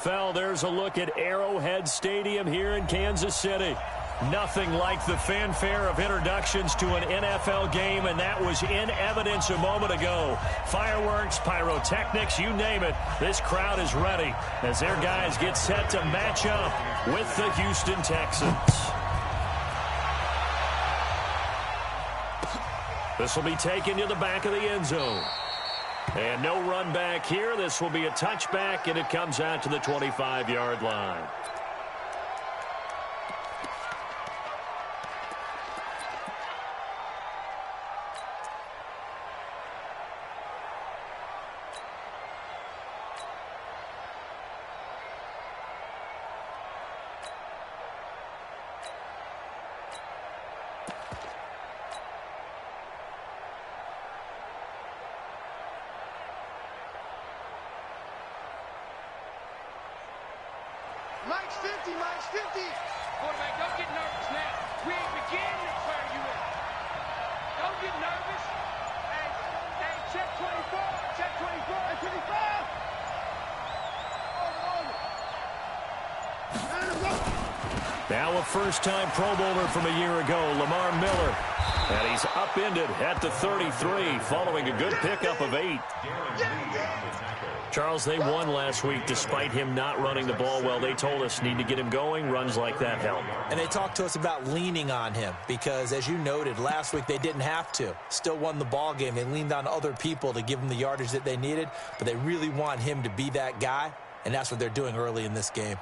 NFL, there's a look at Arrowhead Stadium here in Kansas City. Nothing like the fanfare of introductions to an NFL game, and that was in evidence a moment ago. Fireworks, pyrotechnics, you name it. This crowd is ready as their guys get set to match up with the Houston Texans. This will be taken to the back of the end zone. And no run back here. This will be a touchback, and it comes out to the 25-yard line. Mike's 50, Mike's 50. Quarterback, don't get nervous now. We ain't beginning to wear you in. Don't get nervous. Hey, check 24. Check 24. Hey, 25. Now a first-time Pro Bowler from a year ago, Lamar Miller. And he's upended at the 33 following a good pickup of 8. Charles, they won last week despite him not running the ball well. They told us need to get him going. Runs like that help. And they talked to us about leaning on him because, as you noted, last week they didn't have to. Still won the ball game. They leaned on other people to give them the yardage that they needed, but they really want him to be that guy, and that's what they're doing early in this game.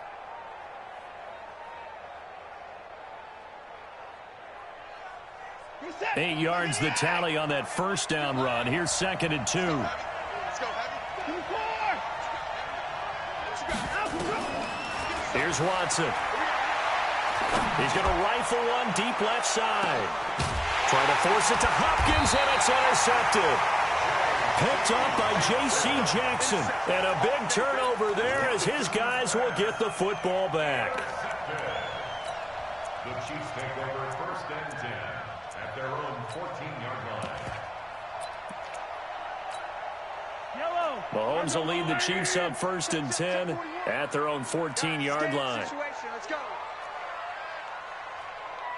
Eight yards the tally on that first down run. Here's 2nd and 2. Here's Watson. He's going to rifle one deep left side. Trying to force it to Hopkins, and it's intercepted. Picked up by J.C. Jackson. And a big turnover there as his guys will get the football back. The Chiefs take over 1st and 10 at their own 14-yard line. Mahomes will lead the Chiefs up 1st and 10 at their own 14-yard line. Let's go.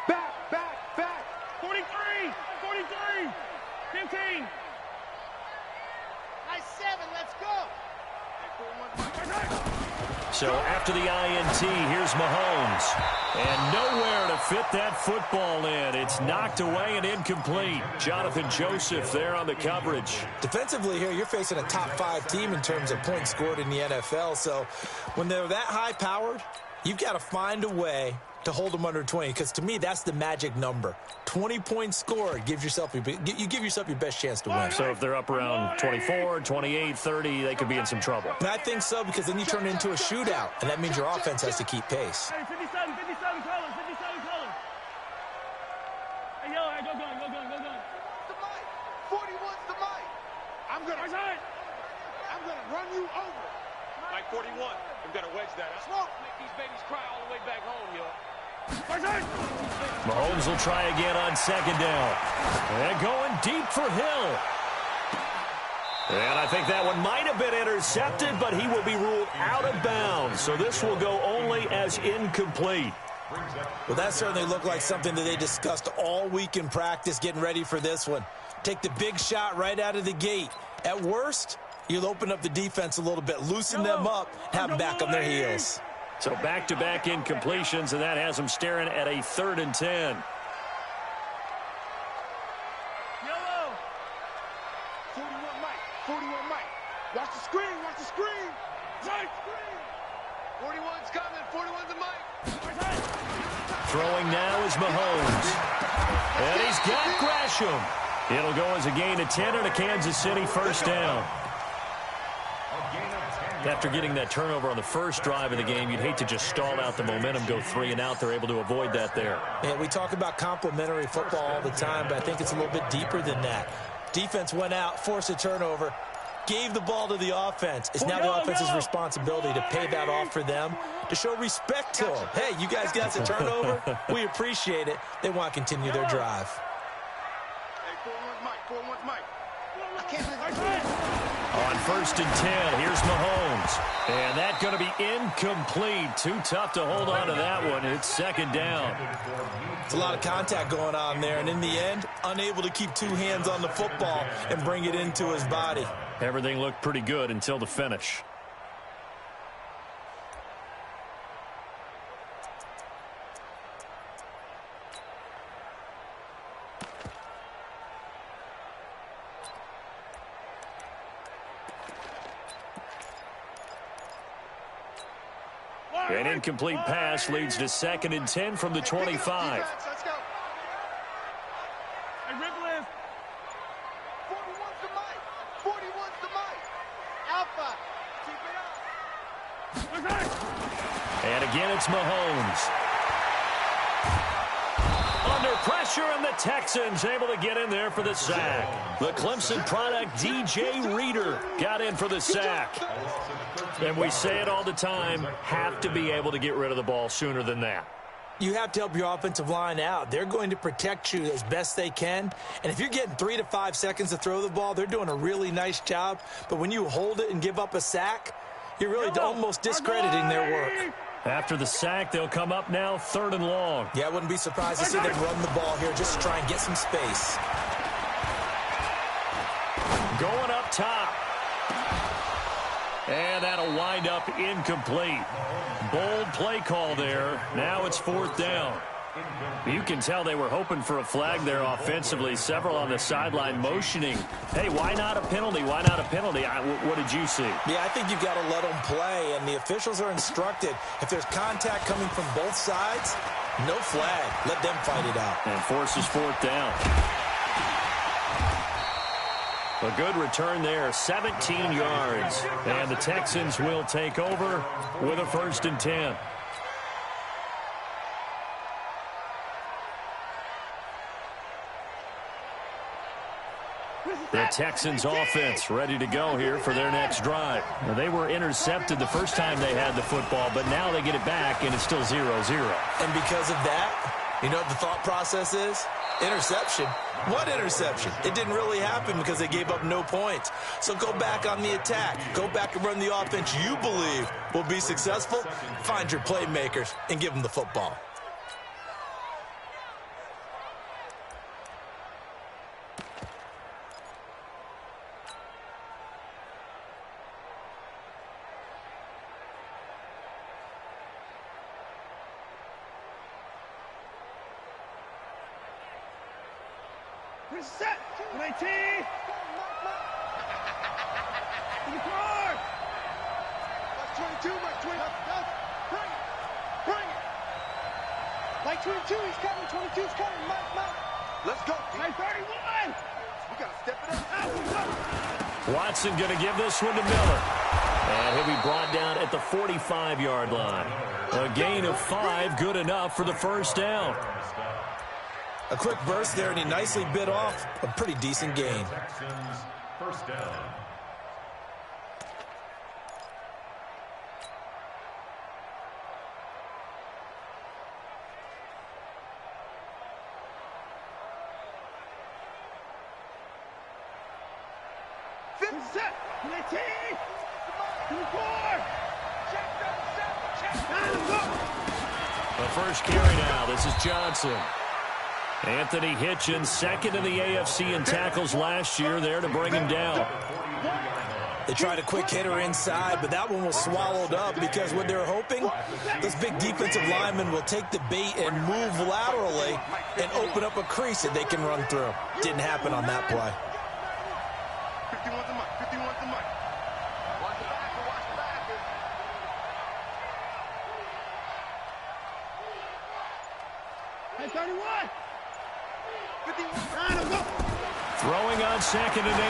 Back. 43, 15. Nice 7, let's go. So after the INT, here's Mahomes. And nowhere to fit that football in. It's knocked away and incomplete. Jonathan Joseph there on the coverage. Defensively here, you're facing a top 5 team in terms of points scored in the NFL. So when they're that high-powered, you've got to find a way to hold them under 20, because to me, that's the magic number. 20 points scored gives yourself you give yourself your best chance to win. So if they're up around 24, 28, 30, they could be in some trouble. And I think so, because then you turn it into a shootout, and that means your offense has to keep pace. Hey, 57 colors. Hey, yo, go gun. The mic. 41's the mic. I'm gonna run you over. Mike 41. We've got to wedge that up. Smoke. Make these babies cry all the way back home, yo. Mahomes will try again on 2nd down. And going deep for Hill. And I think that one might have been intercepted, but he will be ruled out of bounds. So this will go only as incomplete. Well, that certainly looked like something that they discussed all week in practice, getting ready for this one. Take the big shot right out of the gate. At worst, you'll open up the defense a little bit, loosen them up, have them back on their heels. So back-to-back incompletions, and that has them staring at a 3rd and 10. 41 Mike. Watch the screen. 41's coming. 41's the Mike. Throwing now is Mahomes. And he's got Gresham. It'll go as a gain of 10 and a Kansas City 1st down. After getting that turnover on the first drive of the game, you'd hate to just stall out the momentum, go 3 and out. They're able to avoid that there. Yeah, we talk about complementary football all the time, but I think it's a little bit deeper than that. Defense went out, forced a turnover, gave the ball to the offense. It's now the offense's responsibility to pay that off for them, to show respect to them. Hey, you guys got the turnover. We appreciate it. They want to continue their drive. Hey, 41's Mike. I can't believe it. On 1st and 10, here's Mahomes. And that's going to be incomplete. Too tough to hold on to that one. It's 2nd down. It's a lot of contact going on there, and in the end, unable to keep 2 hands on the football and bring it into his body. Everything looked pretty good until the finish. An incomplete pass leads to 2nd and 10 from the 25. Let's go. Hey, Ripley. 41's the mic. 41's the mic. Alpha. Keep it up. And again, it's Mahomes. Under pressure, and the Texans able to get in there for the sack. The Clemson product, DJ Reader, got in for the sack. And we say it all the time, have to be able to get rid of the ball sooner than that. You have to help your offensive line out. They're going to protect you as best they can. And if you're getting 3 to 5 seconds to throw the ball, they're doing a really nice job. But when you hold it and give up a sack, you're really almost discrediting their work. After the sack, they'll come up now 3rd and long. Yeah, I wouldn't be surprised to see them run the ball here just to try and get some space. Going up top. And that'll wind up incomplete. Bold play call there. Now it's 4th down. You can tell they were hoping for a flag there offensively. Several on the sideline motioning. Hey, why not a penalty? Why not a penalty? What did you see? Yeah, I think you've got to let them play, and the officials are instructed. If there's contact coming from both sides, no flag. Let them fight it out. And forces 4th down. A good return there, 17 yards. And the Texans will take over with a 1st and 10. The Texans offense ready to go here for their next drive. Now, they were intercepted the first time they had the football, but now they get it back, and it's still 0-0. And because of that, you know what the thought process is? Interception. What interception? It didn't really happen because they gave up no points. So go back on the attack. Go back and run the offense you believe will be successful. Find your playmakers and give them the football. Set. 19. To the car. That's 22, Mike 20. Bring it. Bring it. Mike 22, he's coming. 22's coming. Mike. Let's go. Mike 31. We got to step it up. Watson going to give this one to Miller. And he'll be brought down at the 45-yard line. A gain of 5, good enough for the 1st down. A quick burst there, and he nicely bit off a pretty decent gain. Texans, 1st down. Set. 19. 24. Check. 9. The first carry now. This is Johnson. Anthony Hitchens, 2nd in the AFC in tackles last year, there to bring him down. They tried a quick hitter inside, but that one was swallowed up because what they're hoping, this big defensive lineman will take the bait and move laterally and open up a crease that they can run through. Didn't happen on that play. 51's the mic. 51's the mic. Watch the back. Watch the back. Hey, 31. 51. Throwing on 2nd and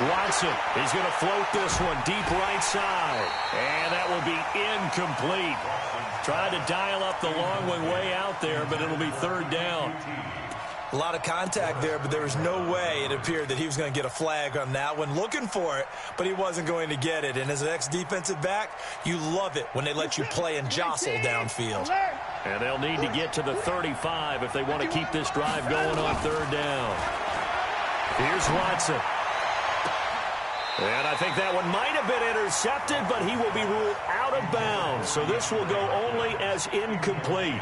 8. Watson, he's going to float this one deep right side. And that will be incomplete. Tried to dial up the long one way out there, but it'll be 3rd down. A lot of contact there, but there was no way it appeared that he was going to get a flag on that one. Looking for it, but he wasn't going to get it. And as an ex-defensive back, you love it when they let you play and jostle downfield. And they'll need to get to the 35 if they want to keep this drive going on 3rd down. Here's Watson. And I think that one might have been intercepted, but he will be ruled out of bounds. So this will go only as incomplete.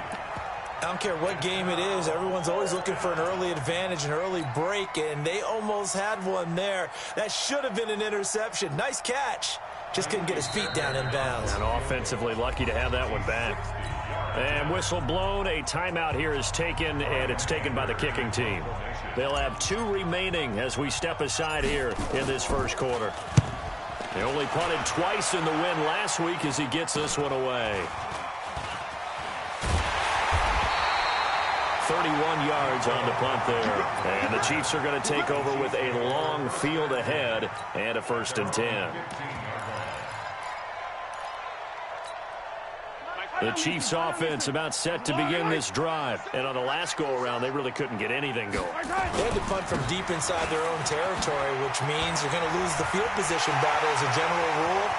I don't care what game it is. Everyone's always looking for an early advantage, an early break, and they almost had one there. That should have been an interception. Nice catch. Just couldn't get his feet down in bounds. And offensively lucky to have that one back. And whistle blown. A timeout here is taken, and it's taken by the kicking team. They'll have 2 remaining as we step aside here in this first quarter. They only punted twice in the win last week as he gets this one away. 31 yards on the punt there. And the Chiefs are going to take over with a long field ahead and a 1st and 10. The Chiefs offense about set to begin this drive. And on the last go-around, they really couldn't get anything going. They had to punt from deep inside their own territory, which means you're going to lose the field position battle as a general rule.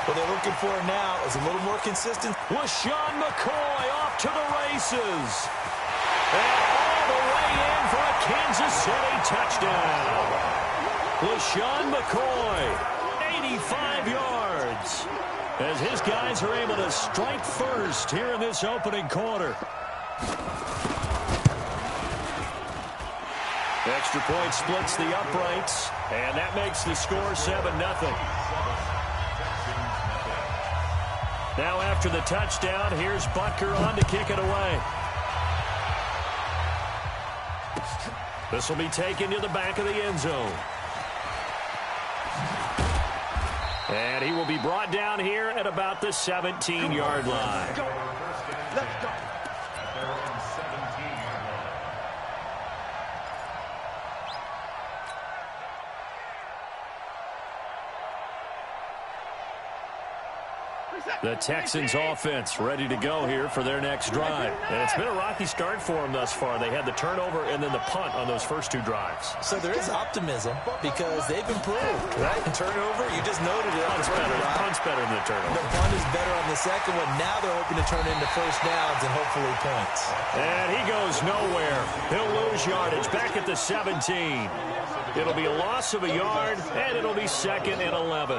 What they're looking for now is a little more consistent. LaShawn McCoy off to the races. And all the way in for a Kansas City touchdown. LaShawn McCoy, 85 yards. As his guys are able to strike first here in this opening quarter. Extra point splits the uprights, and that makes the score 7-0. Now after the touchdown, here's Butker on to kick it away. This will be taken to the back of the end zone. And he will be brought down here at about the 17-yard line. Let's go. The Texans offense ready to go here for their next drive. And it's been a rocky start for them thus far. They had the turnover and then the punt on those first 2 drives. So there is optimism because they've improved, right? And turnover, you just noted it. Punt's better than the turnover. The punt is better on the second one. Now they're hoping to turn it into first downs and hopefully points. And he goes nowhere. He'll lose yardage back at the 17. It'll be a loss of a yard, and it'll be 2nd and 11.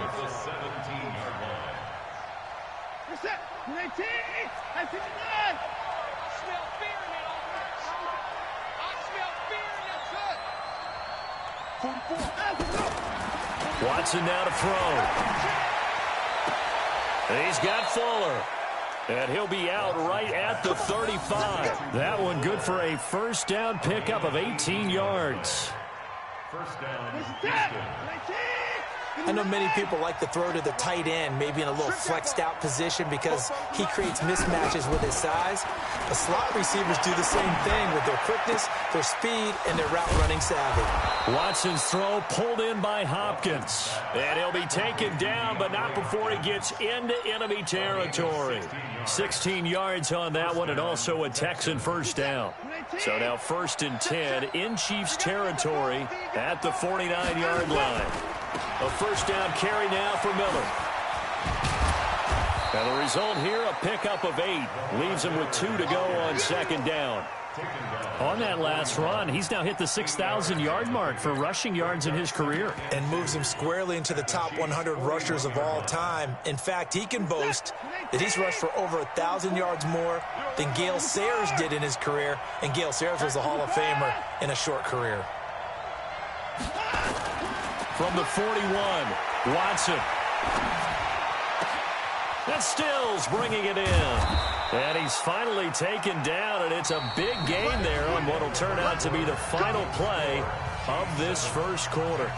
I see the line. I smell fear in that offense. I smell fear in that set. 44. Watson now to throw. And he's got Fuller. And he'll be out right at the 35. That one good for a first down pickup of 18 yards. First down. I know many people like to throw to the tight end, maybe in a little flexed out position because he creates mismatches with his size. The slot receivers do the same thing with their quickness, their speed, and their route running savvy. Watson's throw pulled in by Hopkins. And he'll be taken down, but not before he gets into enemy territory. 16 yards on that one, and also a Texan first down. So now 1st and 10 in Chiefs territory at the 49-yard line. A first down carry now for Miller. And the result here, a pickup of 8. Leaves him with 2 to go on 2nd down. On that last run, he's now hit the 6,000-yard mark for rushing yards in his career. And moves him squarely into the top 100 rushers of all time. In fact, he can boast that he's rushed for over 1,000 yards more than Gale Sayers did in his career. And Gale Sayers was a Hall of Famer in a short career. From the 41, Watson. And Stills bringing it in. And he's finally taken down, and it's a big gain there on what will turn out to be the final play of this first quarter.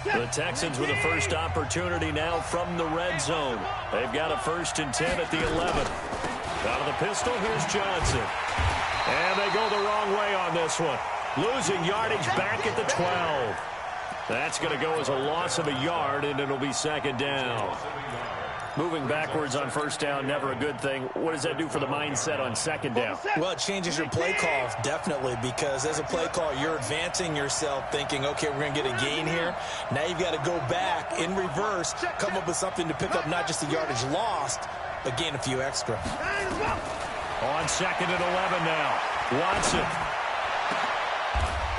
The Texans with a first opportunity now from the red zone. They've got a 1st and 10 at the 11. Out of the pistol, here's Johnson. And they go the wrong way on this one. Losing yardage back at the 12. That's going to go as a loss of a yard, and it'll be 2nd down. Moving backwards on first down, never a good thing. What does that do for the mindset on second down? Well, it changes your play call, definitely, because as a play call, you're advancing yourself thinking, okay, we're going to get a gain here. Now you've got to go back in reverse, come up with something to pick up not just the yardage lost, but gain a few extra. On second and 11 now. Watson.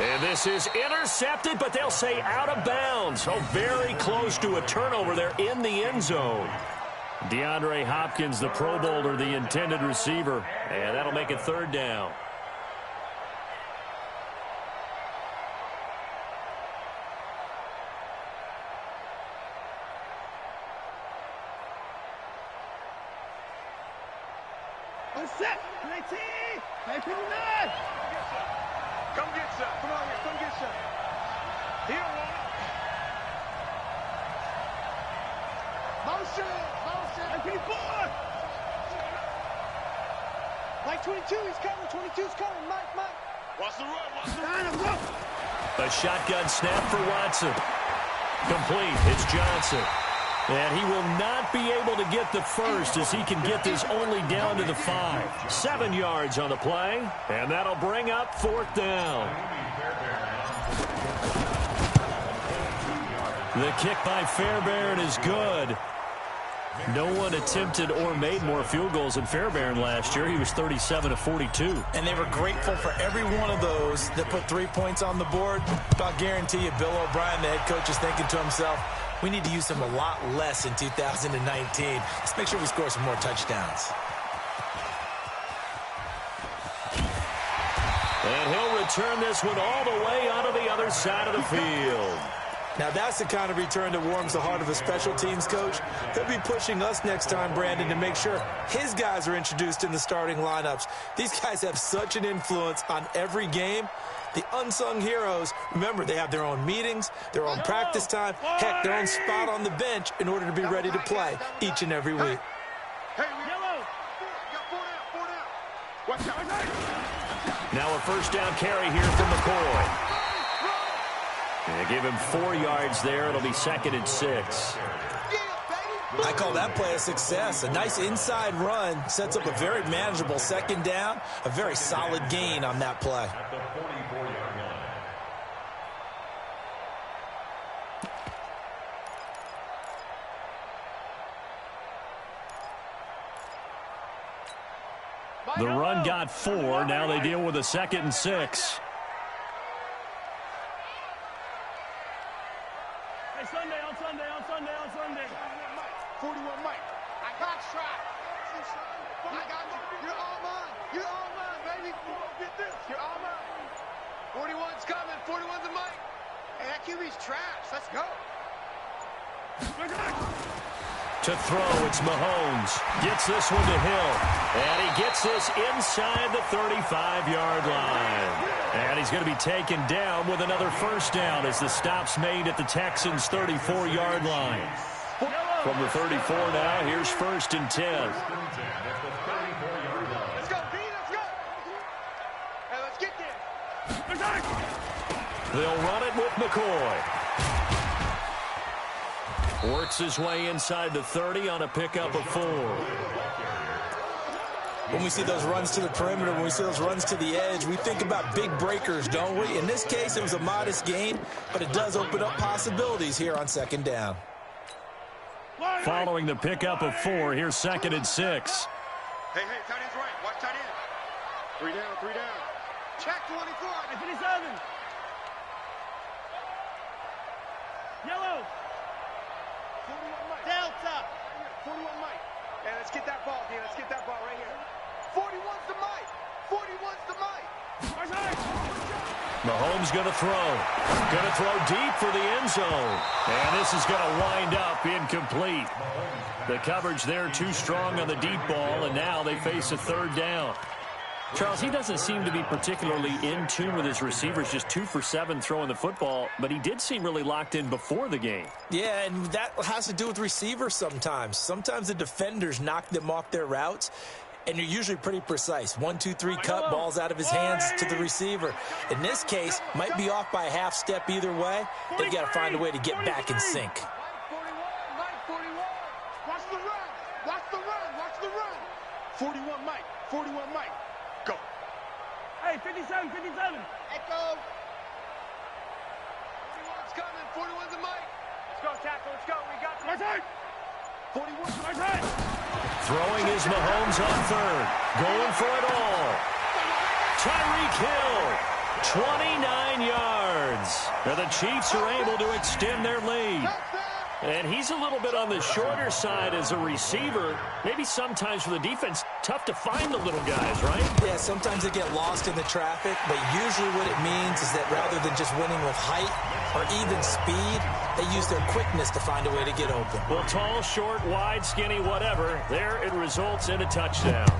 And this is intercepted, but they'll say out of bounds. Oh, very close to a turnover there in the end zone. DeAndre Hopkins, the Pro Bowler, the intended receiver. And that'll make it third down. Set. 19. 19. Come get some. Come on here. Come get some. He don't want it. Motion. Motion. 19-4. Mike 22, he's coming. 22's coming. Mike. Watch the run. Watch the run. A shotgun snap for Watson. Complete. It's Johnson. And he will not be able to get the first as he can get this only down to the 5. 7 yards on the play, and that'll bring up fourth down. The kick by Fairbairn is good. No one attempted or made more field goals than Fairbairn last year. He was 37 of 42. And they were grateful for every one of those that put 3 points on the board. I'll guarantee you Bill O'Brien, the head coach, is thinking to himself, we need to use him a lot less in 2019. Let's make sure we score some more touchdowns. And he'll return this one all the way onto the other side of the field. Now, that's the kind of return that warms the heart of a special teams coach. He'll be pushing us next time, Brandon, to make sure his guys are introduced in the starting lineups. These guys have such an influence on every game. The unsung heroes, remember, they have their own meetings, their own practice time, heck, their own spot on the bench in order to be ready to play each and every week. Hey, we got 4 down. Watch out. Now a first down carry here from McCoy. They give him 4 yards there. It'll be second and 6. I call that play a success. A nice inside run sets up a very manageable second down, a very solid gain on that play. The run got 4. Now they deal with a second and 6. Hey, Sunday. 41 Mike. I got shot. I got you. You're all mine. Baby. Get this. You're all mine. 41's coming. 41's a Mike. Hey, that QB's trash. Let's go. To throw, it's Mahomes. Gets this one to Hill. And he gets this inside the 35-yard line. And he's going to be taken down with another first down as the stop's made at the Texans' 34-yard line. From the 34 now, here's first and 10. Let's go, B. Let's go. Hey, let's get there. They'll run it with McCoy. Works his way inside the 30 on a pickup of 4. When we see those runs to the perimeter, when we see those runs to the edge, we think about big breakers, don't we? In this case, it was a modest gain, but it does open up possibilities here on second down. Following the pickup of 4, here's second and 6. Hey, tight end's right. Watch tight end. 3 down. Check 24. 57. Yellow. 41 Mike. Delta. 41 Mike. Hey, let's get that ball, D. Let's get that ball right here. 41's the Mike. 41's the Mike. Mahomes going to throw. Going to throw deep for the end zone. And this is going to wind up incomplete. The coverage there too strong on the deep ball, and now they face a third down. Charles, he doesn't seem to be particularly in tune with his receivers, just 2 for 7 throwing the football, but he did seem really locked in before the game. Yeah, and that has to do with receivers sometimes. Sometimes the defenders knock them off their routes, and you're usually pretty precise. 1, 2, 3 cut, balls out of his hands to the receiver. In this case, might be off by a half step either way. They've got to find a way to get back in sync. Mike 41. Watch the run. Go. Hey, 57, 57. Echo. 41's coming. 41's a mic. Let's go, tackle. Let's go. We got My turn. 41's My turn. Throwing is Mahomes on third. Going for it all. Tyreek Hill, 29 yards. Now the Chiefs are able to extend their lead. And he's a little bit on the shorter side as a receiver. Maybe sometimes for the defense, tough to find the little guys, right? Yeah, sometimes they get lost in the traffic, but usually what it means is that rather than just winning with height or even speed, they use their quickness to find a way to get open. Well, tall, short, wide, skinny, whatever, there it results in a touchdown.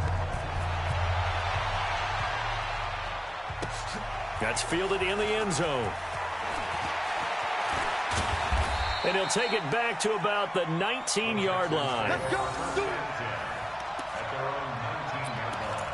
That's fielded in the end zone. And he'll take it back to about the 19-yard line. Let's go. Do it. At their own 19-yard line.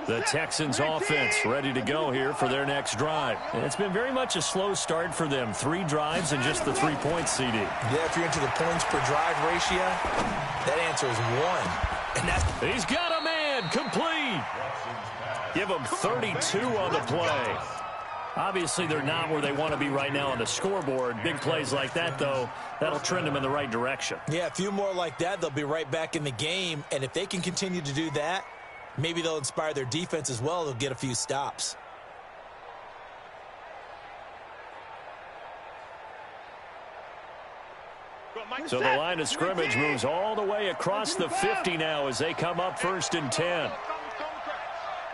The Texans offense ready to go here for their next drive. And it's been very much a slow start for them. 3 drives and just the 3 points, CD. Yeah, if you're into the points per drive ratio, that answer is 1. And that's He's got a man complete. Give him 32 on the play. Obviously, they're not where they want to be right now on the scoreboard. Big plays like that, though, that'll trend them in the right direction. yeah, a few more like that, they'll be right back in the game. And if they can continue to do that, maybe they'll inspire their defense as well. They'll get a few stops. So the line of scrimmage moves all the way across the 50 now as they come up 1st and 10.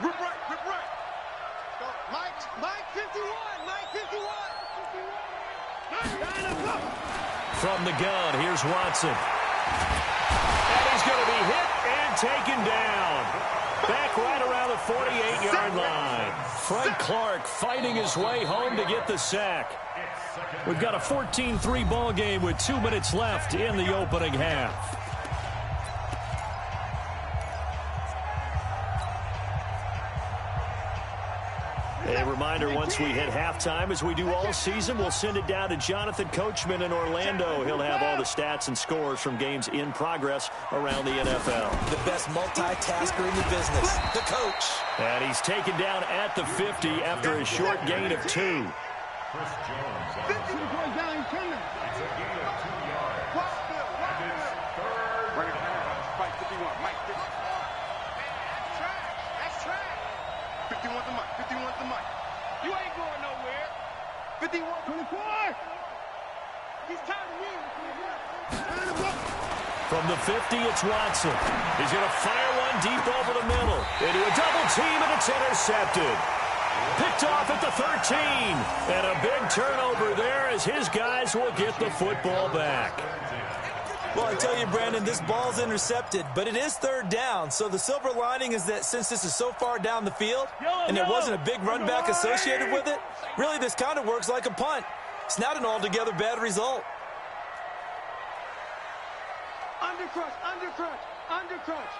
Rip right. Rip right. Go. Mike 51. Mike 51. From the gun, here's Watson. And he's going to be hit and taken down. Back right around the 48-yard line. Frank Clark fighting his way home to get the sack. We've got a 14-3 ball game with 2 minutes left in the opening half. A reminder, once we hit halftime, as we do all season, we'll send it down to Jonathan Coachman in Orlando. He'll have all the stats and scores from games in progress around the NFL. The best multitasker in the business, the coach. And he's taken down at the 50 after a short gain of 2. Chris Jones. 50 points down, he's coming. It's a gain of 2 yards. And it's 3rd down. Mike 51. Mike 51. That's trash. 51's the mic. 51's the mic. You ain't going nowhere. 51. 24. He's tired of you. From the 50, it's Watson. He's going to fire one deep over the middle. Into a double team, and it's intercepted. Picked off at the 13. And a big turnover there as his guys will get the football back. Well, I tell you, Brandon, this ball's intercepted, but it is 3rd down. So the silver lining is that since this is so far down the field and there wasn't a big run back associated with it, really this kind of works like a punt. It's not an altogether bad result. Undercrush. Undercrush. Undercrush.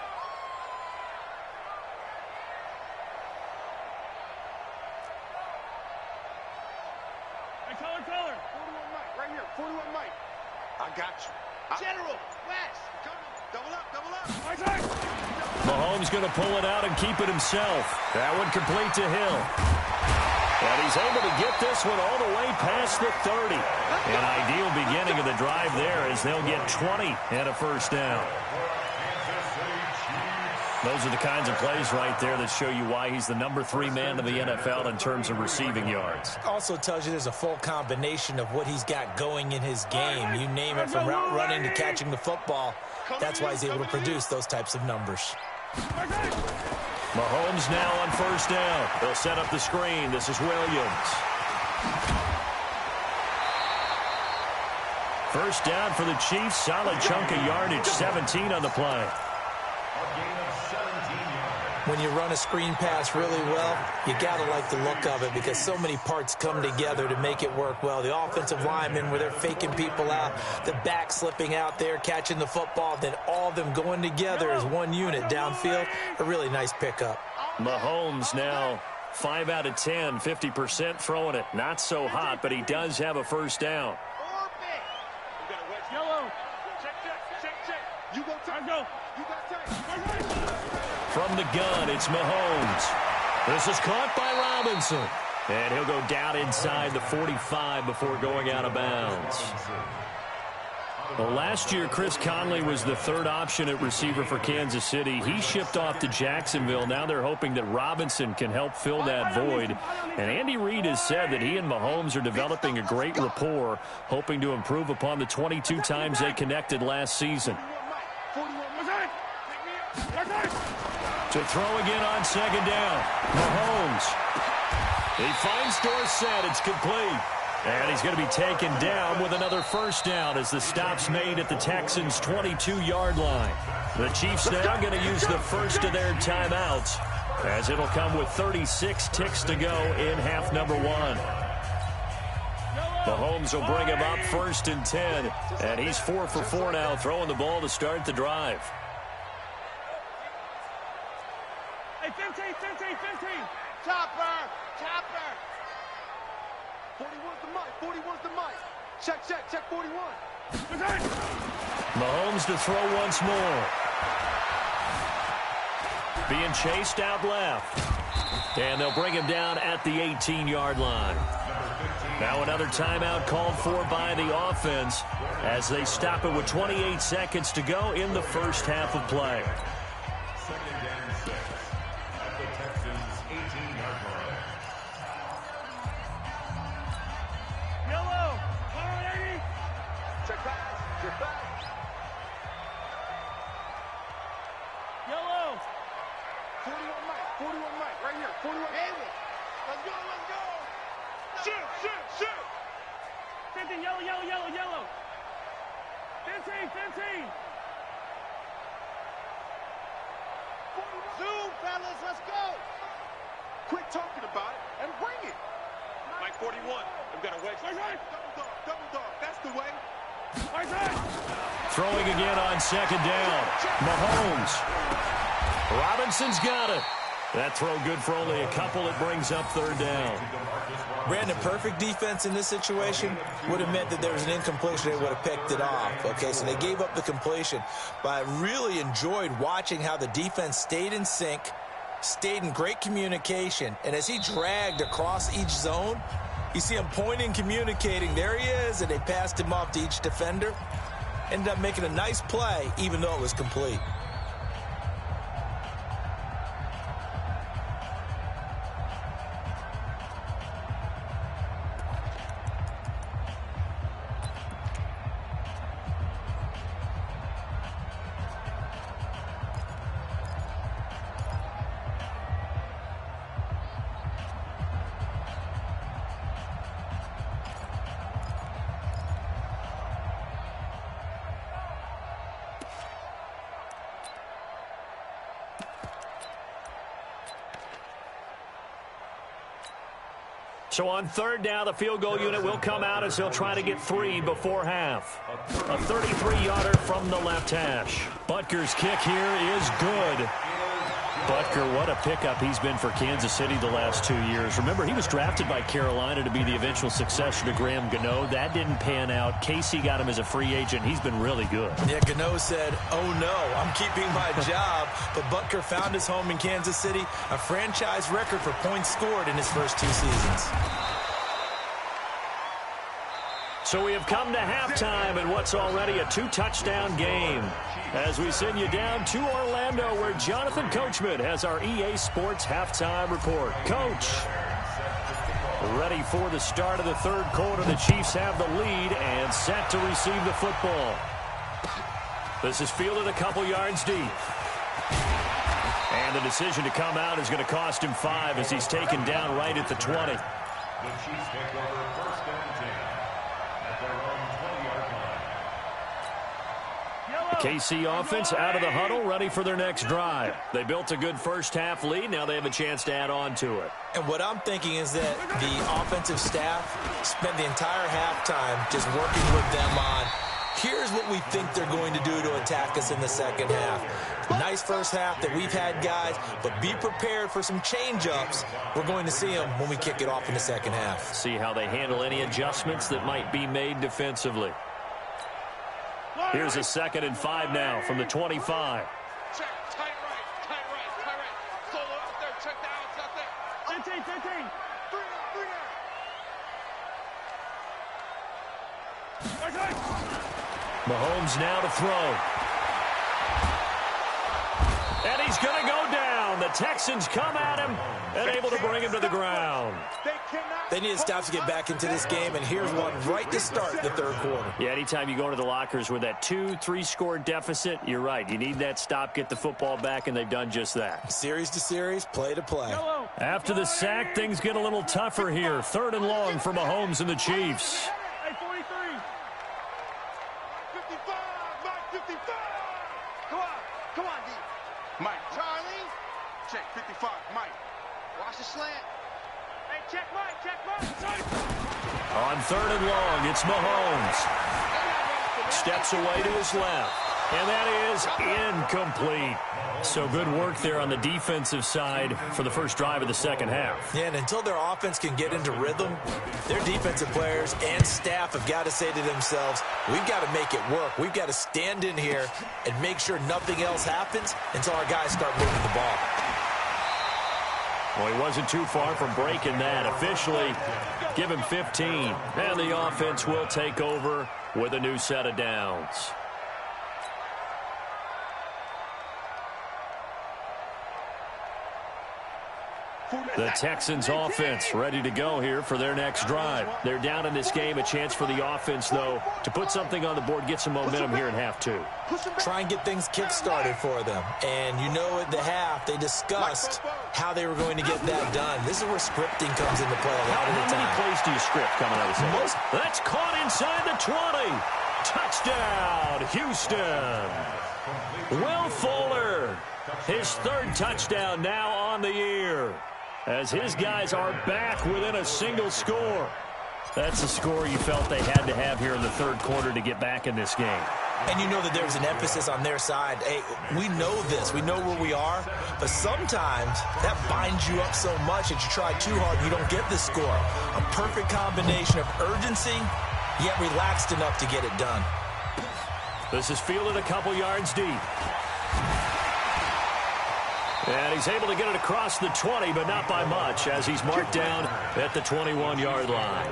Hey, color. 41 Mike. Right here. 41 Mike. I got you. General. West. Double up. Double up. My turn. Mahomes going to pull it out and keep it himself. That one complete to Hill. And he's able to get this one all the way past the 30. An ideal beginning of the drive there as they'll get 20 and a 1st down. Those are the kinds of plays right there that show you why he's the number 3 man in the NFL in terms of receiving yards. Also tells you there's a full combination of what he's got going in his game. You name it, from route running to catching the football. That's why he's able to produce those types of numbers. Mahomes now on 1st down. They'll set up the screen. This is Williams. 1st down for the Chiefs. Solid chunk of yardage. 17 on the play. When you run a screen pass really well, you got to like the look of it because so many parts come together to make it work well. The offensive linemen, where they're faking people out, the back slipping out there, catching the football, then all of them going together as one unit downfield. A really nice pickup. Mahomes now 5 out of 10, 50% throwing it. Not so hot, but he does have a first down. Yellow. You go take. Go. You got take. From the gun, it's Mahomes. This is caught by Robinson. And he'll go down inside the 45 before going out of bounds. Well, last year, Chris Conley was the third option at receiver for Kansas City. He shipped off to Jacksonville. Now they're hoping that Robinson can help fill that void. And Andy Reid has said that he and Mahomes are developing a great rapport, hoping to improve upon the 22 times they connected last season. To throw again on second down. Mahomes. He finds Dorsett. It's complete. And he's going to be taken down with another first down as the stop's made at the Texans' 22-yard line. The Chiefs now going to use the first of their timeouts as it'll come with 36 ticks to go in half number 1. Mahomes will bring him up 1st and 10, and he's 4 for 4 now, throwing the ball to start the drive. Hey, 15. Chopper. 41's the mic. 41's the mic. Check 41. Mahomes to throw once more. Being chased out left. And they'll bring him down at the 18-yard line. Now another timeout called for by the offense as they stop it with 28 seconds to go in the first half of play. 2nd and 6 at the Texans' 18-yard line. Yellow. All right, Check back. Yellow. 41 mic. Right here. 41. Let's go. Shoot. 15, yellow. 15. Zoom, fellas. Let's go. Quit talking about it and bring it. Mike 41. I've got a wedge. Double dog. That's the way. Throwing again on second down. Mahomes. Robinson's got it. That throw good for only a couple. It brings up 3rd down. Brandon, perfect defense in this situation would have meant that there was an incompletion. They would have picked it off. Okay, so they gave up the completion. But I really enjoyed watching how the defense stayed in sync, stayed in great communication. And as he dragged across each zone, you see him pointing, communicating. There he is, and they passed him off to each defender. Ended up making a nice play, even though it was complete. So on 3rd down, the field goal unit will come out as he'll try to get 3 before half. A 33-yarder from the left hash. Butker's kick here is good. Butker, what a pickup he's been for Kansas City the last 2 years. Remember, he was drafted by Carolina to be the eventual successor to Graham Gano. That didn't pan out. Casey got him as a free agent. He's been really good. Yeah, Gano said, oh no, I'm keeping my job. But Butker found his home in Kansas City, a franchise record for points scored in his first 2 seasons. So we have come to halftime in what's already a 2-touchdown game. As we send you down to Orlando, where Jonathan Coachman has our EA Sports halftime report. Coach, ready for the start of the 3rd quarter. The Chiefs have the lead and set to receive the football. This is fielded a couple yards deep. And the decision to come out is going to cost him 5 as he's taken down right at the 20. The Chiefs take over 1st and 10 at their own 20-yard line. The KC offense out of the huddle, ready for their next drive. They built a good first half lead. Now they have a chance to add on to it. And what I'm thinking is that the offensive staff spent the entire halftime just working with them on Here's what we think they're going to do to attack us in the second half. Nice first half that we've had, guys, but be prepared for some change-ups. We're going to see them when we kick it off in the second half. See how they handle any adjustments that might be made defensively. Here's a 2nd and 5 now from the 25. Check, tight right, tight right, tight right. Solo out there, check the outs out there. 13. Three out. Mahomes now to throw. And he's going to go down. The Texans come at him and able to bring him to the ground. They need to stop to get back into this game, and here's one right to start the third quarter. Yeah, anytime you go to the lockers with that 2-3 score deficit, you're right. You need that stop, get the football back, and they've done just that. Series to series, play to play. After the sack, things get a little tougher here. 3rd and long for Mahomes and the Chiefs. Hey, 43. 55, Mike, 55. Come on, D. Mike, Charlie. Check, 55, Mike. Watch the slant. Hey, check Mike. On 3rd and long, it's Mahomes. Steps away to his left. And that is incomplete. So good work there on the defensive side for the first drive of the second half. Yeah, and until their offense can get into rhythm, their defensive players and staff have got to say to themselves, we've got to make it work. We've got to stand in here and make sure nothing else happens until our guys start moving the ball. Well, he wasn't too far from breaking that. Officially, give him 15. And the offense will take over with a new set of downs. The Texans offense ready to go here for their next drive. They're down in this game. A chance for the offense, though, to put something on the board, get some momentum here in half 2. Try and get things kick-started for them. And you know at the half, they discussed how they were going to get that done. This is where scripting comes into play a lot of the How many time. plays do you script coming out of this? That's caught inside the 20. Touchdown, Houston. Will Fuller, his 3rd touchdown now on the year, as his guys are back within a single score. That's a score you felt they had to have here in the 3rd quarter to get back in this game. And you know that there's an emphasis on their side. Hey, we know this. We know where we are. But sometimes that binds you up so much that you try too hard and you don't get the score. A perfect combination of urgency, yet relaxed enough to get it done. This is fielded a couple yards deep. And he's able to get it across the 20, but not by much, as he's marked down at the 21-yard line.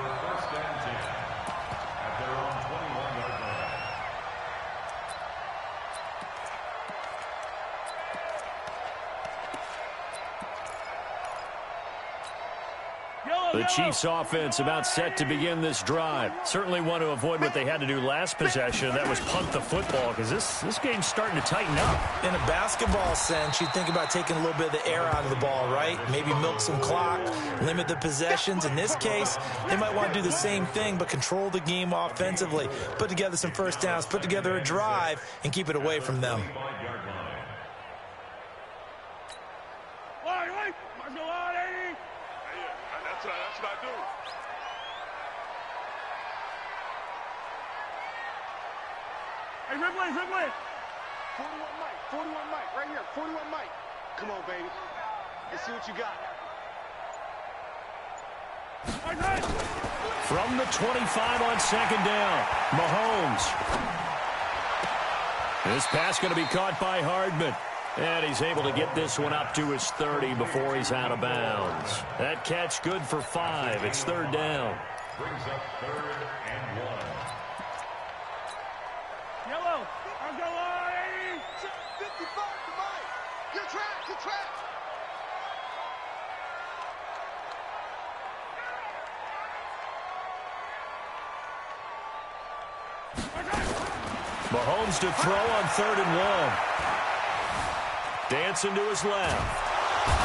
The Chiefs offense about set to begin this drive. Certainly want to avoid what they had to do last possession. That was punt the football, because this game's starting to tighten up. In a basketball sense, you think about taking a little bit of the air out of the ball, right? Maybe milk some clock, limit the possessions. In this case, they might want to do the same thing, but control the game offensively. Put together some first downs, put together a drive, and keep it away from them. That's what I do. Hey, Ripley. 41 Mike, right here. 41 Mike. Come on, baby. Let's see what you got. From the 25 on 2nd down, Mahomes. This pass going to be caught by Hardman. And he's able to get this one up to his 30 before he's out of bounds. That catch good for 5. It's 3rd down. Brings up 3rd and 1. Yellow. I'll go on. 55 to Mike. Good track. Mahomes to throw on 3rd and 1. Dancing to his left.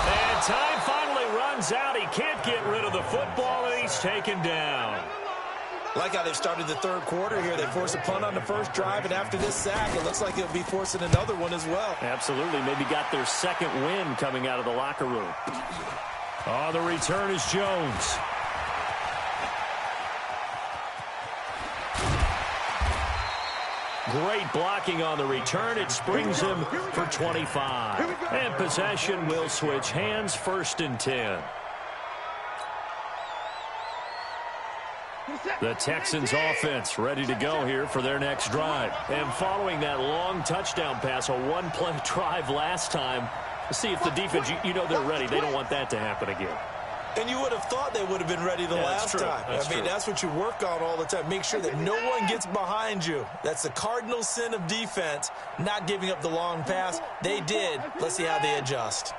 And time finally runs out. He can't get rid of the football, and he's taken down. Like how they've started the 3rd quarter here. They forced a punt on the first drive, and after this sack, it looks like they'll be forcing another one as well. Absolutely. Maybe got their 2nd win coming out of the locker room. The return is Jones. Great blocking on the return. It springs him for 25. And possession will switch hands, 1st and 10. The Texans offense ready to go here for their next drive. And following that long touchdown pass, a one-play drive last time, let's see if the defense, you know they're ready. They don't want that to happen again. And you would have thought they would have been ready the last time. That's what you work on all the time. Make sure that no one gets behind you. That's the cardinal sin of defense, not giving up the long pass. They did. Let's see how they adjust.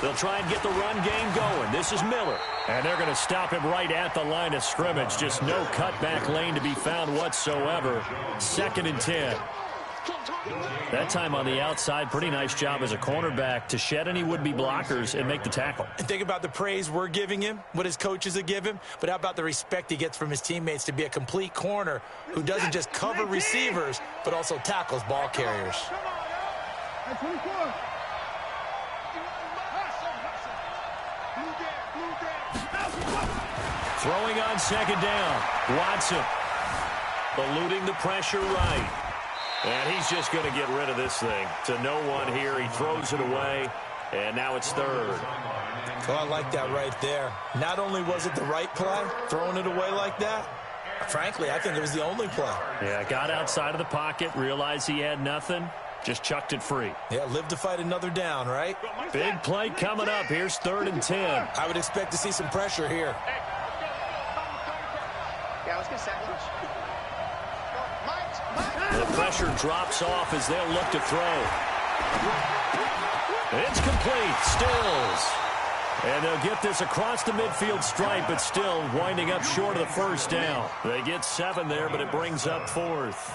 They'll try and get the run game going. This is Miller. And they're going to stop him right at the line of scrimmage. Just no cutback lane to be found whatsoever. 2nd and 10. That time on the outside, pretty nice job as a cornerback to shed any would-be blockers and make the tackle. And think about the praise we're giving him, what his coaches have given him, but how about the respect he gets from his teammates to be a complete corner who doesn't just cover receivers, but also tackles ball carriers. Throwing on 2nd down. Watson eluding the pressure right. And he's just going to get rid of this thing to no one here. He throws it away, and now it's 3rd. Oh, I like that right there. Not only was it the right play, throwing it away like that, frankly, I think it was the only play. Yeah, got outside of the pocket, realized he had nothing, just chucked it free. Yeah, live to fight another down, right? Big play coming up. Here's 3rd and 10. I would expect to see some pressure here. Yeah, let's get sandwich. The pressure drops off as they'll look to throw. It's complete. Stills. And they'll get this across the midfield stripe, but still winding up short of the 1st down. They get 7 there, but it brings up 4th.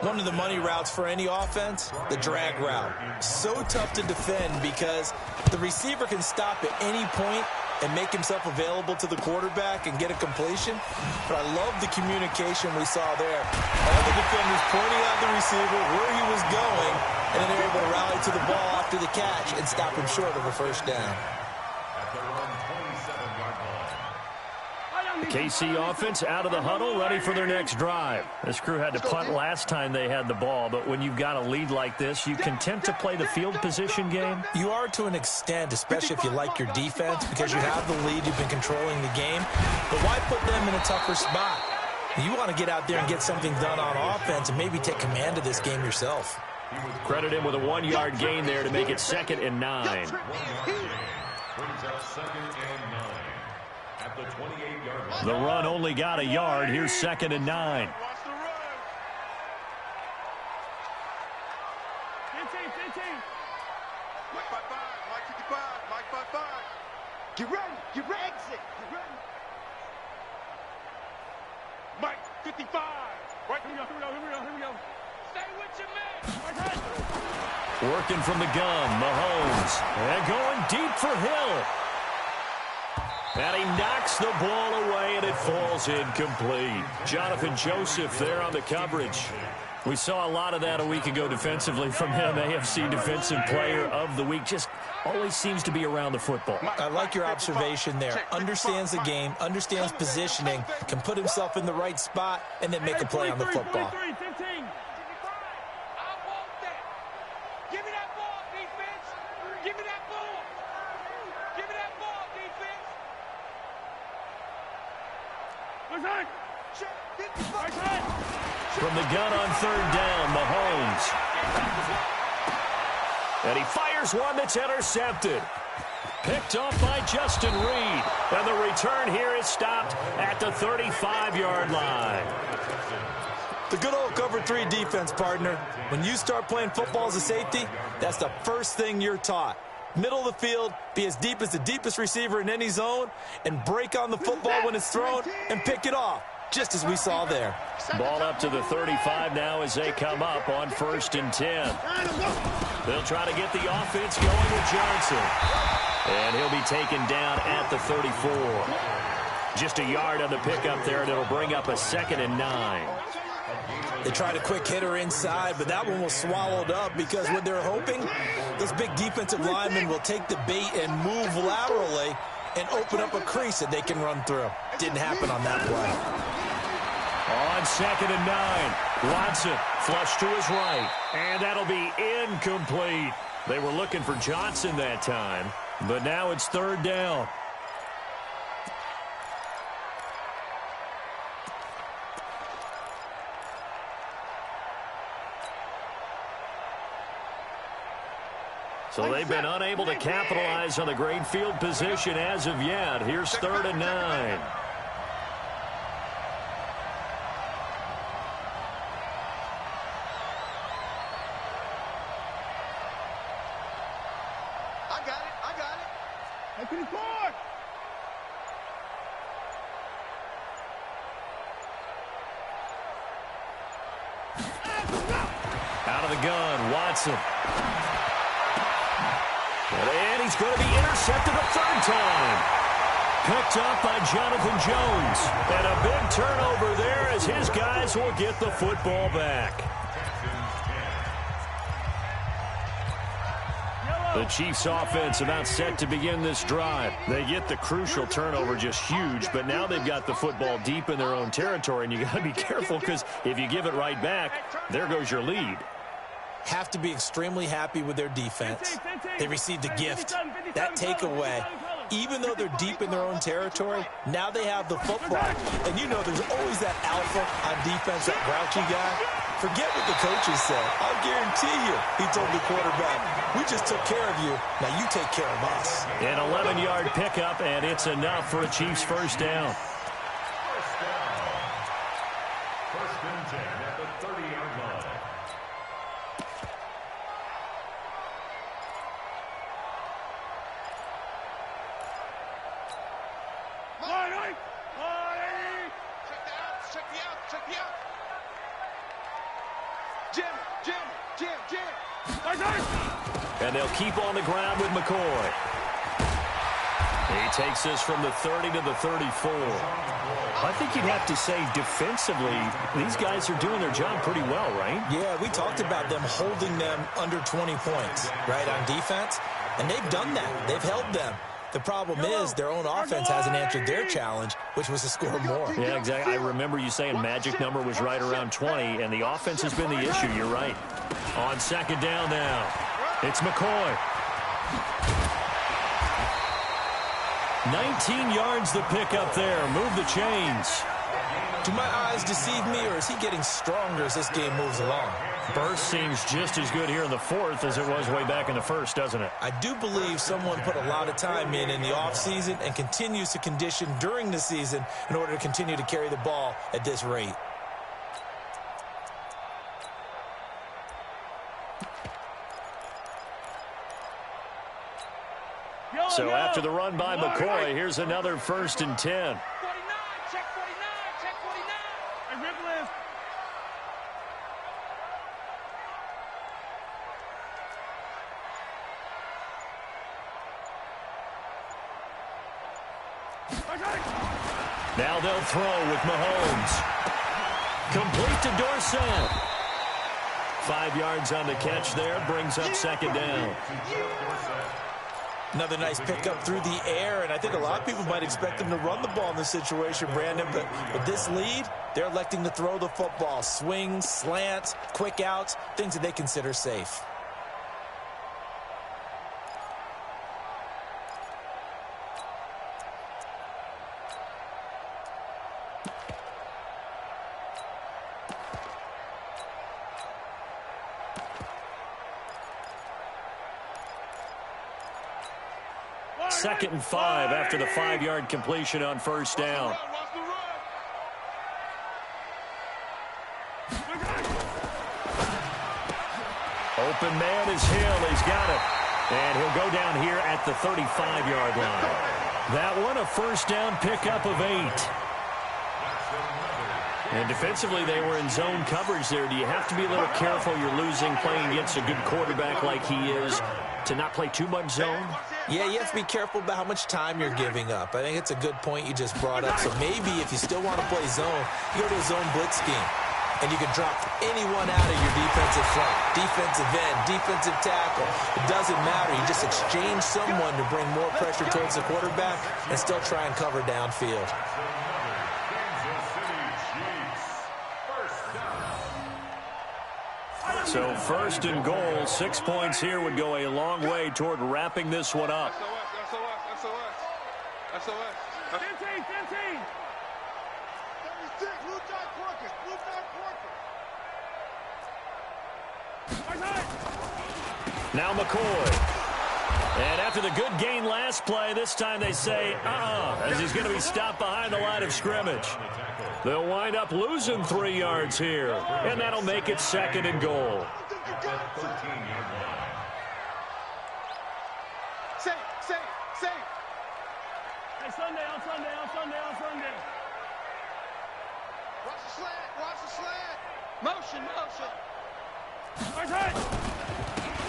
One of the money routes for any offense, the drag route. So tough to defend because the receiver can stop at any point and make himself available to the quarterback and get a completion. But I love the communication we saw there. All the defenders pointing out the receiver, where he was going, and then they're able to rally to the ball after the catch and stop him short of a 1st down. The KC offense out of the huddle, ready for their next drive. This crew had to punt last time they had the ball, but when you've got a lead like this, you content to play the field position game? You are to an extent, especially if you like your defense, because you have the lead, you've been controlling the game. But why put them in a tougher spot? You want to get out there and get something done on offense and maybe take command of this game yourself. Credit him with a 1-yard gain there to make it 2nd and 9. Brings up 2nd and 9. At the 28-yard line. The run only got a yard. Here's 2nd and 9. Watch the run. 15. Mike 5-5, Mike 55, Mike 5-5. Get ready, exit. Get ready. Mike 55. Right, here we go. Stay with your man. Working from the gun, Mahomes. And going deep for Hill. And he knocks the ball away, and it falls incomplete. Jonathan Joseph there on the coverage. We saw a lot of that a week ago defensively from him. AFC Defensive Player of the Week. Just always seems to be around the football. I like your observation there. Understands the game, understands positioning, can put himself in the right spot, and then make a play on the football. 15. Give me that ball, defense. Give me that ball. Give me that ball, defense. From the gun on 3rd down, Mahomes. And he fires one that's intercepted. Picked off by Justin Reed. And the return here is stopped at the 35-yard line. The good old cover 3 defense, partner. When you start playing football as a safety, that's the first thing you're taught. Middle of the field, be as deep as the deepest receiver in any zone, and break on the football when it's thrown and pick it off, just as we saw there. Ball up to the 35 now as they come up on 1st and 10. They'll try to get the offense going with Johnson. And he'll be taken down at the 34. Just a yard on the pickup there, and it'll bring up a 2nd and 9. They tried a quick hitter inside, but that one was swallowed up because what they're hoping, those big defensive linemen will take the bait and move laterally and open up a crease that they can run through. Didn't happen on that play. On 2nd and 9, Watson flush to his right, and that'll be incomplete. They were looking for Johnson that time, but now it's 3rd down. So they've been unable to capitalize on the great field position as of yet. Here's 3rd and 9. I got it. Head to the court. Out of the gun, Watson. And he's going to be intercepted a 3rd time. Picked up by Jonathan Jones. And a big turnover there as his guys will get the football back. The Chiefs offense about set to begin this drive. They get the crucial turnover, just huge, but now they've got the football deep in their own territory, and you got to be careful because if you give it right back, there goes your lead. Have to be extremely happy with their defense. They received a gift. That takeaway, even though they're deep in their own territory, now they have the football. And you know there's always that alpha on defense, that grouchy guy. Forget what the coaches said. I'll guarantee you, he told the quarterback, we just took care of you. Now you take care of us. An 11-yard pickup, and it's enough for a Chiefs 1st down. First and 10 at the 30-yard line. Check me out. Jim. And they'll keep on the ground with McCoy. He takes this from the 30 to the 34. I think you'd have to say defensively, these guys are doing their job pretty well, right? Yeah, we talked about them holding them under 20 points, right, on defense. And they've done that. They've held them. The problem is their own offense hasn't answered their challenge, which was to score more. Yeah, exactly. I remember you saying magic number was right around 20, and the offense has been the issue. You're right. On 2nd down now, it's McCoy. 19 yards the pickup there. Move the chains. Do my eyes deceive me, or is he getting stronger as this game moves along? Burst seems just as good here in the 4th as it was way back in the 1st, doesn't it? I do believe someone put a lot of time in the offseason and continues to condition during the season in order to continue to carry the ball at this rate. So after the run by McCoy, here's another 1st and 10. 49, check 49. Hey, Ripland. Now they'll throw with Mahomes. Complete to Dorsett. 5 yards on the catch there, brings up 2nd down. Another nice pickup through the air, and I think a lot of people might expect them to run the ball in this situation, Brandon, but with this lead, they're electing to throw the football. Swings, slants, quick outs, things that they consider safe. Second and 5 after the 5-yard completion on 1st down. Open man is Hill. He's got it. And he'll go down here at the 35-yard line. That one, a 1st down pickup of 8. And defensively, they were in zone coverage there. Do you have to be a little careful? You're losing playing against a good quarterback like he is to not play too much zone? Yeah, you have to be careful about how much time you're giving up. I think it's a good point you just brought up. So maybe if you still want to play zone, you go to a zone blitz scheme. and you can drop anyone out of your defensive front, defensive end, defensive tackle. It doesn't matter. You just exchange someone to bring more pressure towards the quarterback and still try and cover downfield. So first and goal, 6 points here would go a long way toward wrapping this one up. SOS. 10-10. 36, blue tie Corker. Now McCoy. And after the good gain last play, this time they say, as he's going to be stopped behind the line of scrimmage. They'll wind up losing 3 yards here, and that'll make it second and goal. Safe. Hey, Sunday. Watch the slant. Motion.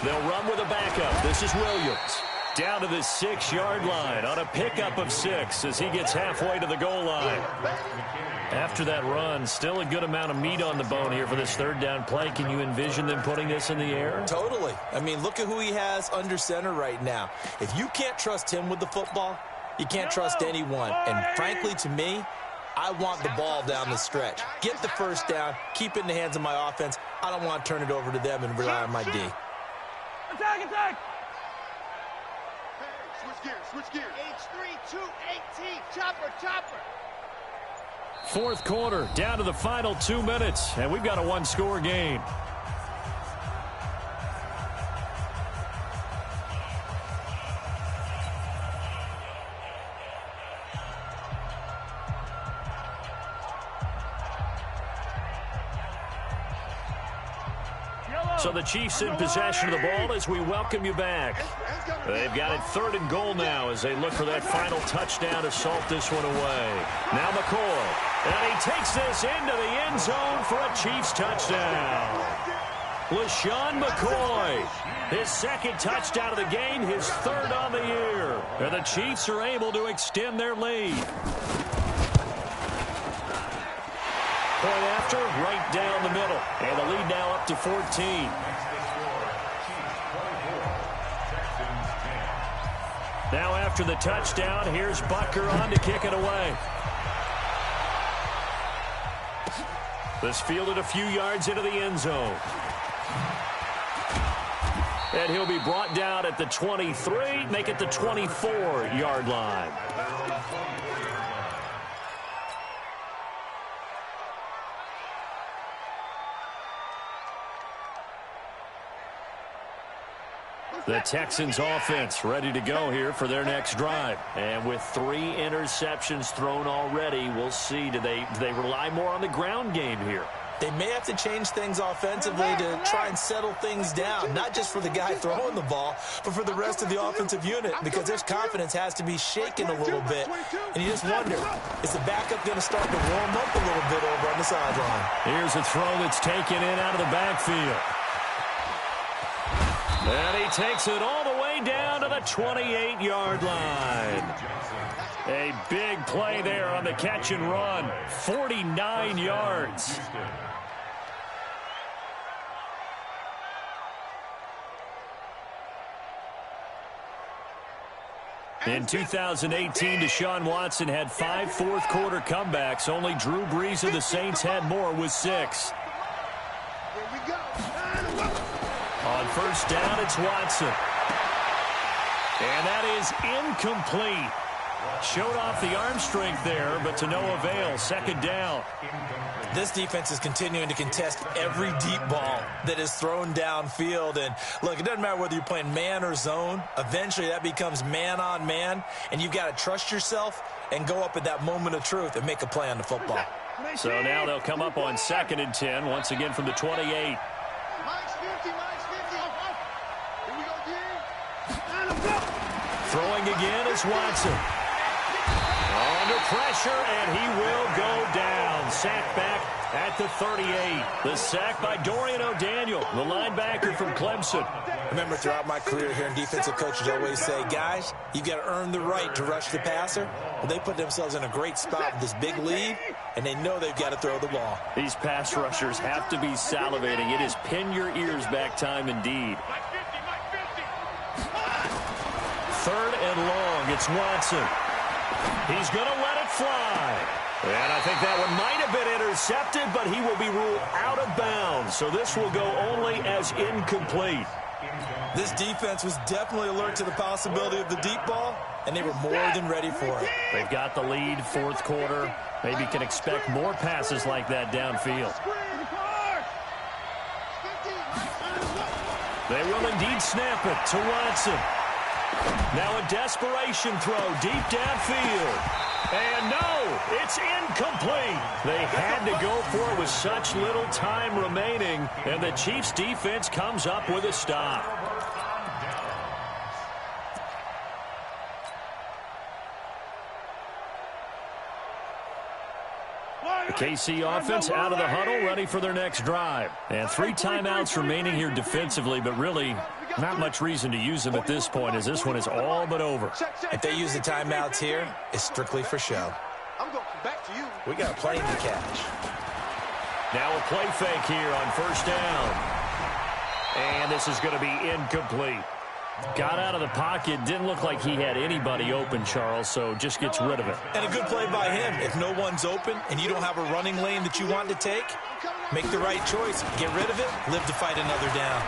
They'll run with a backup. This is Williams. Down to the 6-yard line on a pickup of 6 as he gets halfway to the goal line. After that run, still a good amount of meat on the bone here for this third down play. Can you envision them putting this in the air? Totally. I mean, look at who he has under center right now. If you can't trust him with the football, you can't trust anyone. And frankly, to me, I want the ball down the stretch. Get the first down, keep it in the hands of my offense. I don't want to turn it over to them and rely on my D. Attack! Switch gears. H3, 218. Chopper. Fourth quarter, down to the final 2 minutes, and we've got a one-score game. So the Chiefs in possession of the ball as we welcome you back. They've got it third and goal now as they look for that final touchdown to salt this one away. Now McCoy, and he takes this into the end zone for a Chiefs touchdown. LaShawn McCoy, his second touchdown of the game, his third on the year. And the Chiefs are able to extend their lead. Point after, right down the middle. And the lead now up to 14. Now after the touchdown, here's Butker on to kick it away. This fielded a few yards into the end zone. And he'll be brought down at the 23, make it the 24-yard line. The Texans offense ready to go here for their next drive. And with 3 interceptions thrown already, we'll see. Do they rely more on the ground game here? They may have to change things offensively to try and settle things down, not just for the guy throwing the ball, but for the rest of the offensive unit, because their confidence has to be shaken a little bit. And you just wonder, is the backup going to start to warm up a little bit over on the sideline? Here's a throw that's taken in out of the backfield. And he takes it all the way down to the 28-yard line. A big play there on the catch and run. 49 yards. In 2018, Deshaun Watson had 5 fourth-quarter comebacks. Only Drew Brees of the Saints had more with 6. On first down, it's Watson. And that is incomplete. Showed off the arm strength there, but to no avail. Second down. This defense is continuing to contest every deep ball that is thrown downfield. And, look, it doesn't matter whether you're playing man or zone. Eventually, that becomes man-on-man, and you've got to trust yourself and go up at that moment of truth and make a play on the football. So now they'll come up on 2nd and 10, once again from the 28. Throwing again is Watson. On Under pressure, and he will go down. Sack back at the 38. The sack by Dorian O'Daniel, the linebacker from Clemson. Remember, throughout my career here in defensive coaches always say, guys, you've got to earn the right to rush the passer. Well, they put themselves in a great spot with this big lead, and they know they've got to throw the ball. These pass rushers have to be salivating. It is pin your ears back time indeed. Third and long. It's Watson. He's going to let it fly. And I think that one might have been intercepted, but he will be ruled out of bounds. So this will go only as incomplete. This defense was definitely alert to the possibility of the deep ball, and they were more than ready for it. They've got the lead, fourth quarter. Maybe can expect more passes like that downfield. They will indeed snap it to Watson. Now a desperation throw deep downfield. And no, it's incomplete. They had to go for it with such little time remaining, and the Chiefs defense comes up with a stop. The KC offense out of the huddle, ready for their next drive. And 3 timeouts remaining here defensively, but really not much reason to use them at this point, as this one is all but over. If they use the timeouts here, it's strictly for show. I'm going back to you. We got a plane to catch. Now a play fake here on first down. And this is going to be incomplete. Got out of the pocket. Didn't look like he had anybody open, Charles, so just gets rid of it. And a good play by him. If no one's open and you don't have a running lane that you want to take, make the right choice. Get rid of it. Live to fight another down.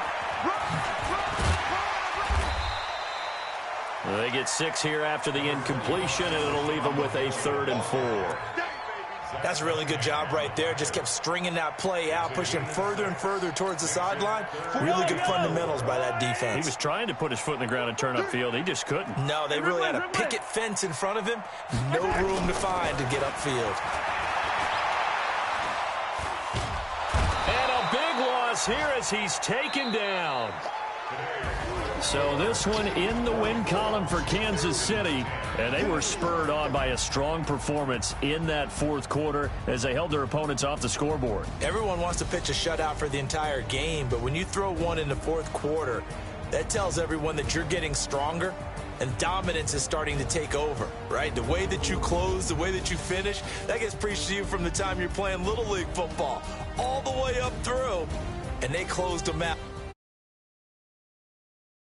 They get 6 here after the incompletion, and it'll leave them with a 3rd and 4. That's a really good job right there. Just kept stringing that play out, pushing further and further towards the sideline. Really good fundamentals by that defense. He was trying to put his foot in the ground and turn upfield. He just couldn't. No, they really had a picket fence in front of him. No room to find to get upfield. And a big loss here as he's taken down. So this one in the win column for Kansas City, and they were spurred on by a strong performance in that fourth quarter as they held their opponents off the scoreboard. Everyone wants to pitch a shutout for the entire game, but when you throw one in the fourth quarter, that tells everyone that you're getting stronger and dominance is starting to take over, right? The way that you close, the way that you finish, that gets preached to you from the time you're playing Little League football all the way up through, and they closed them out.